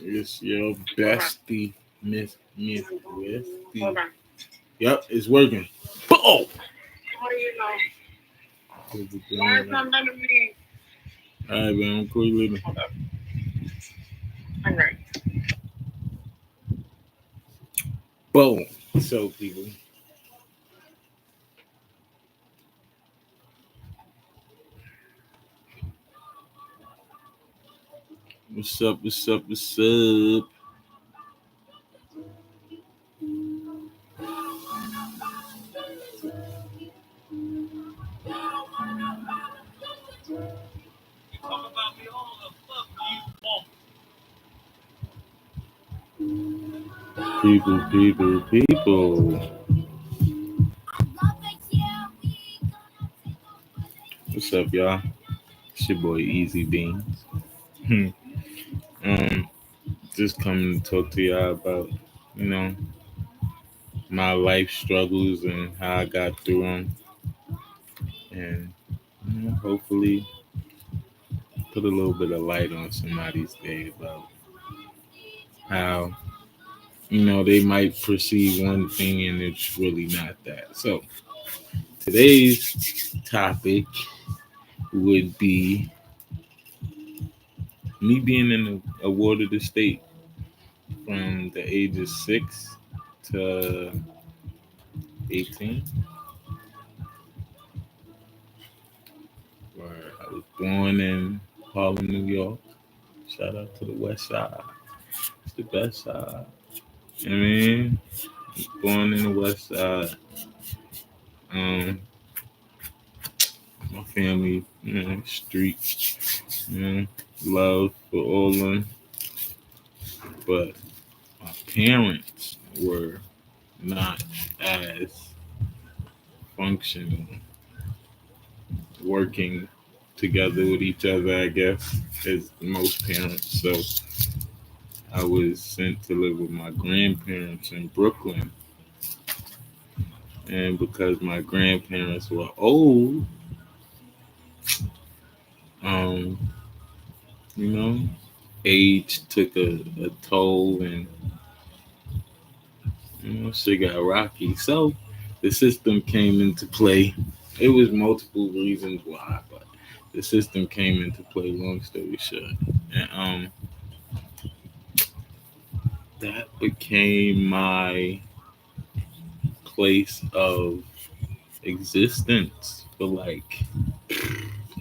It's your bestie, Miss Hold Westy. on. Yep, it's working. Oh, What do you know? what's it Why doing? is not letting me? All right, man. I'm cool later. Hold up. All right. Boom. So, people, what's up? What's up? What's up? People. What's up, y'all? It's your boy Easy Beans. um, just coming to talk to y'all about, you know, my life struggles and how I got through them, and hopefully put a little bit of light on somebody's day about how they might perceive one thing and it's really not that. So today's topic would be me being in a warded estate from the age of 6 to 18, where I was born in Harlem, New York. Shout out to the West Side. It's the best side. I mean, born in the West Side. Um, my family, street, you know, love for all of them. But my parents were not as functional, working together with each other, I guess, as most parents. So I was sent to live with my grandparents in Brooklyn. And because my grandparents were old, um, you know, age took a toll and shit got rocky. So the system came into play. It was multiple reasons why, but the system came into play. Long story short, and that became my place of existence for like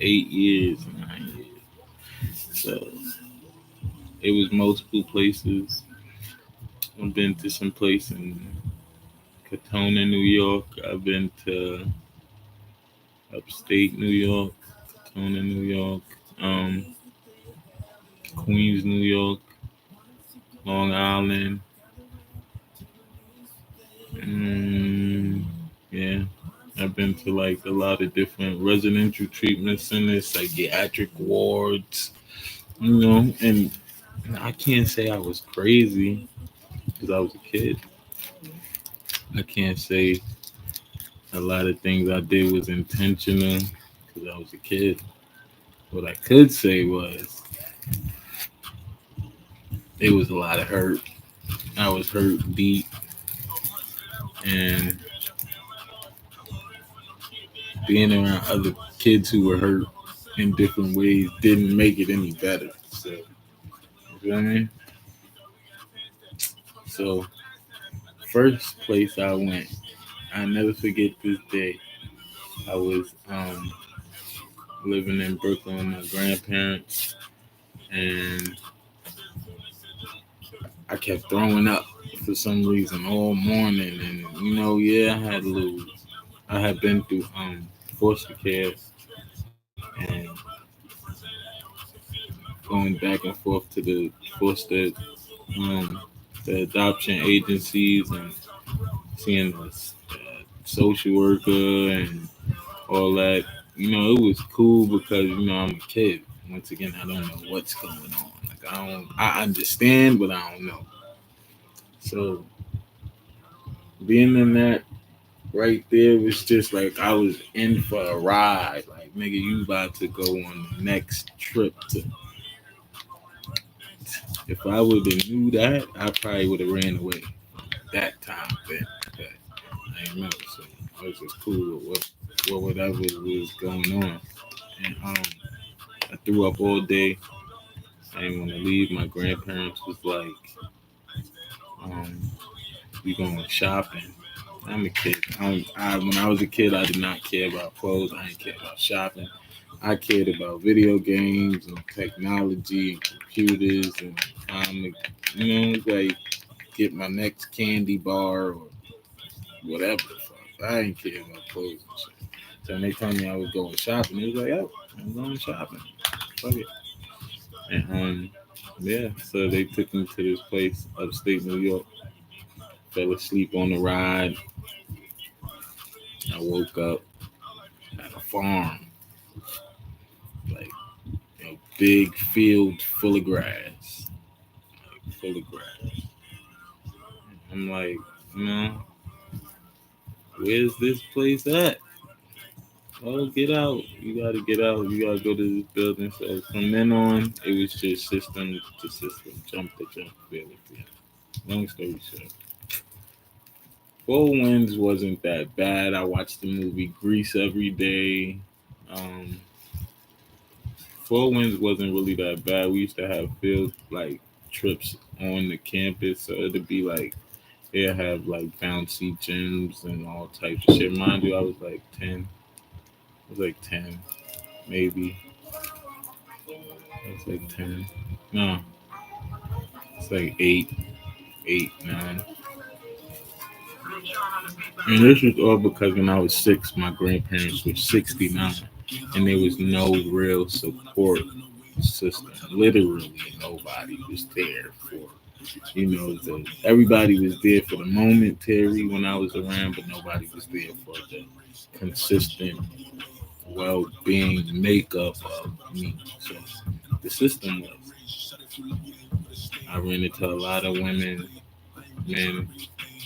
8 years, 9 years. So it was multiple places. I've been to some place in Katona, New York. I've been to upstate New York, Katona, New York, um, Queens, New York, Long Island. Mm, yeah, I've been to like a lot of different residential treatment centers, psychiatric wards, and I can't say I was crazy because I was a kid. I can't say a lot of things I did was intentional because I was a kid. What I could say was it was a lot of hurt. I was hurt deep, and being around other kids who were hurt in different ways didn't make it any better. So, you feel what I mean? So, first place I went, I never forget this day. I was living in Brooklyn with my grandparents, and I kept throwing up for some reason all morning. And yeah, I had been through foster care and going back and forth to the foster um, the adoption agencies and seeing the social worker and all that. It was cool because I'm a kid. Once again, I don't know what's going on. Like I understand, but I don't know. So being in that right there was just like I was in for a ride. Like nigga, you about to go on the next trip If I would have knew that, I probably would have ran away that time then. But I didn't know, so I was just cool with what whatever was going on. And I threw up all day. I didn't want to leave. My grandparents was like, um, "We going shopping." I'm a kid. When I was a kid, I did not care about clothes. I didn't care about shopping. I cared about video games and technology and computers and like get my next candy bar or whatever the fuck. I ain't care about clothes and shit. So when they told me I was going shopping, it was like, oh, I'm going shopping. Fuck it. And yeah, so they took me to this place upstate New York. Fell asleep on the ride. I woke up at a farm, like big field full of grass, full of grass. I'm like, you know, where's this place at? Oh, get out. You gotta get out. You gotta go to this building. So from then on, it was just system to system, jump to jump, field to field. Long story short. Four Winds wasn't that bad. I watched the movie Grease every day. Um, Four Winds wasn't really that bad. We used to have field like trips on the campus, so it'd be like they'd have like bouncy gyms and all types of shit. Mind you, I was like 10. I was like 10, maybe. I was like 10. No, it's like 8, 8, 9. And this was all because when I was 6, my grandparents were 69, and there was no real support system. Literally, nobody was there for, everybody was there for the momentary when I was around, but nobody was there for the consistent well-being makeup of me. So the system was. I ran into a lot of women, men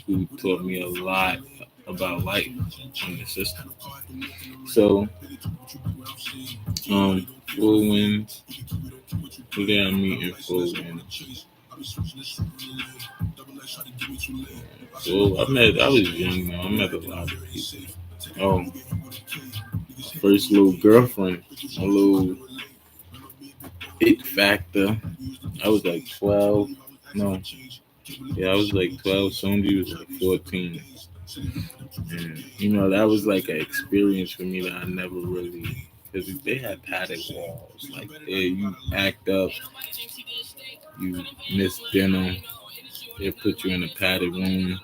who taught me a lot about life on the system. So, full winds. Who did I meet in full winds? So I was young now. I met a lot of people. Oh, first little girlfriend, a little it factor. I was like 12. No, yeah, I was like 12. Somebody was like 14. And, that was like an experience for me that I never really, because they had padded walls. Like, yeah, you act up, you miss dinner, they put you in a padded room,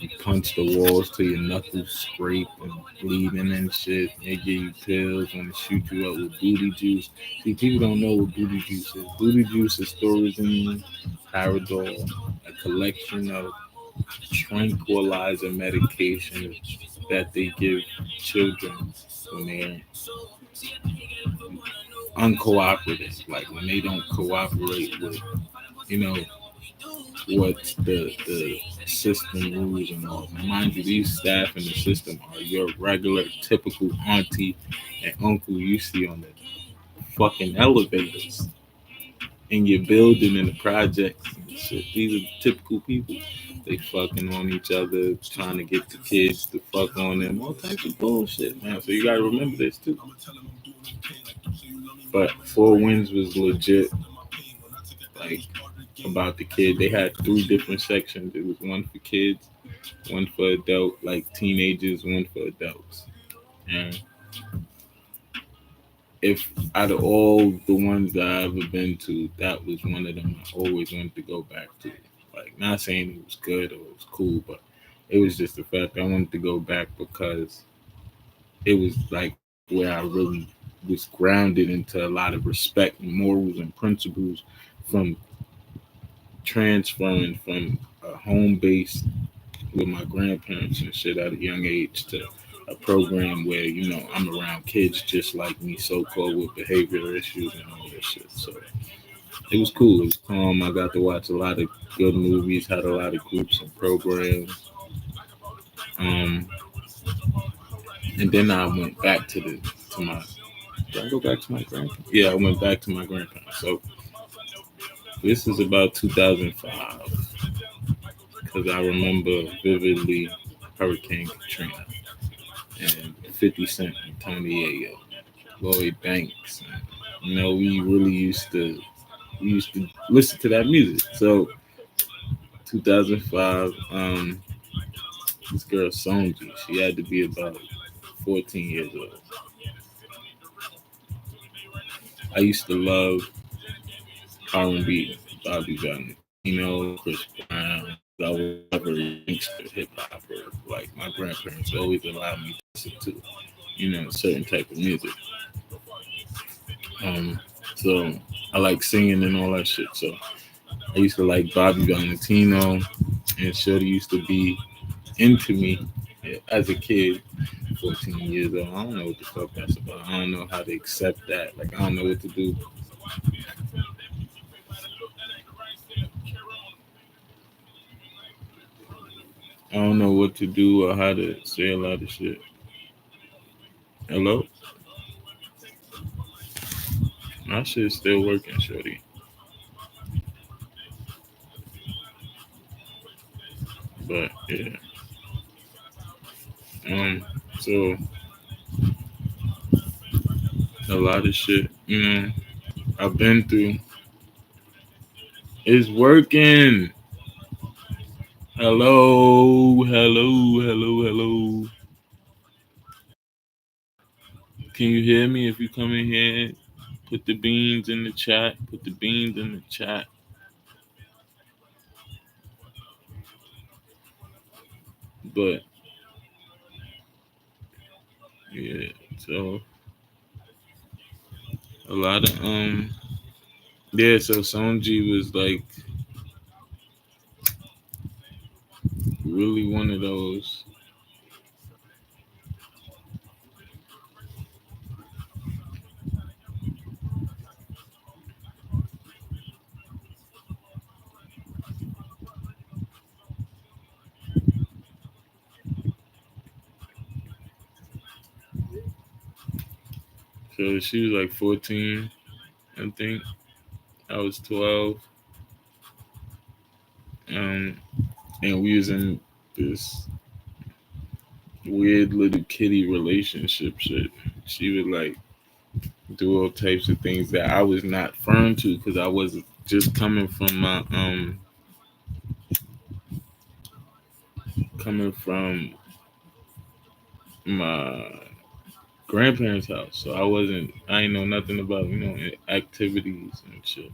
you punch the walls till your knuckles scrape and bleeding and shit. They give you pills, want to shoot you up with booty juice. See, people don't know what booty juice is. Booty juice is Thorazine, Paradol, a collection of tranquilizer medication that they give children when they're uncooperative, like when they don't cooperate with, you know, what the system rules and all. Now, mind you, these staff in the system are your regular, typical auntie and uncle you see on the fucking elevators in your building in the projects and shit. These are typical people. They fucking on each other, trying to get the kids to fuck on them, all types of bullshit, man. So you gotta remember this too. But Four Winds was legit, like about the kid. They had 3 different sections. It was one for kids, one for adult, like teenagers, one for adults. And if out of all the ones that I've ever been to, that was one of them I always wanted to go back to. Like, not saying it was good or it was cool, but it was just the fact I wanted to go back because it was like where I really was grounded into a lot of respect and morals and principles from transferring from a home base with my grandparents and shit at a young age to a program where I'm around kids just like me, so called with behavioral issues and all this shit. So it was cool. It was calm. I got to watch a lot of good movies. Had a lot of groups and programs. Um, and then I went back to my. Did I go back to my grandparents? Yeah, I went back to my grandparents. So This is about 2005 because I remember vividly Hurricane Katrina and 50 Cent and Tony Ayo, Lloyd Banks. And, we really used to listen to that music. So 2005, this girl Sonji, she had to be about 14 years old. I used to love R&B, Bobby Valentino, Chris Brown. I was never a gangster hip hopper like my grandparents always allowed me to listen to, certain type of music. Um, so I like singing and all that shit. So I used to like Bobby Valentino, and Shorty used to be into me as a kid, 14 years old. I don't know what the fuck that's about. I don't know how to accept that. Like I don't know what to do. I don't know what to do or how to say a lot of shit. Hello, my shit's still working, Shorty. But yeah, um, so a lot of shit, I've been through. It's working. Hello, hello, hello, hello. Can you hear me? If you come in here, put the beans in the chat. Put the beans in the chat. But yeah, so a lot of yeah. So Sonji was like really one of those. So she was like 14, I think. I was 12. Um, and we was in this weird little kitty relationship shit. She would like do all types of things that I was not firm to because I was just coming from my grandparents' house, so I didn't know nothing about activities and shit.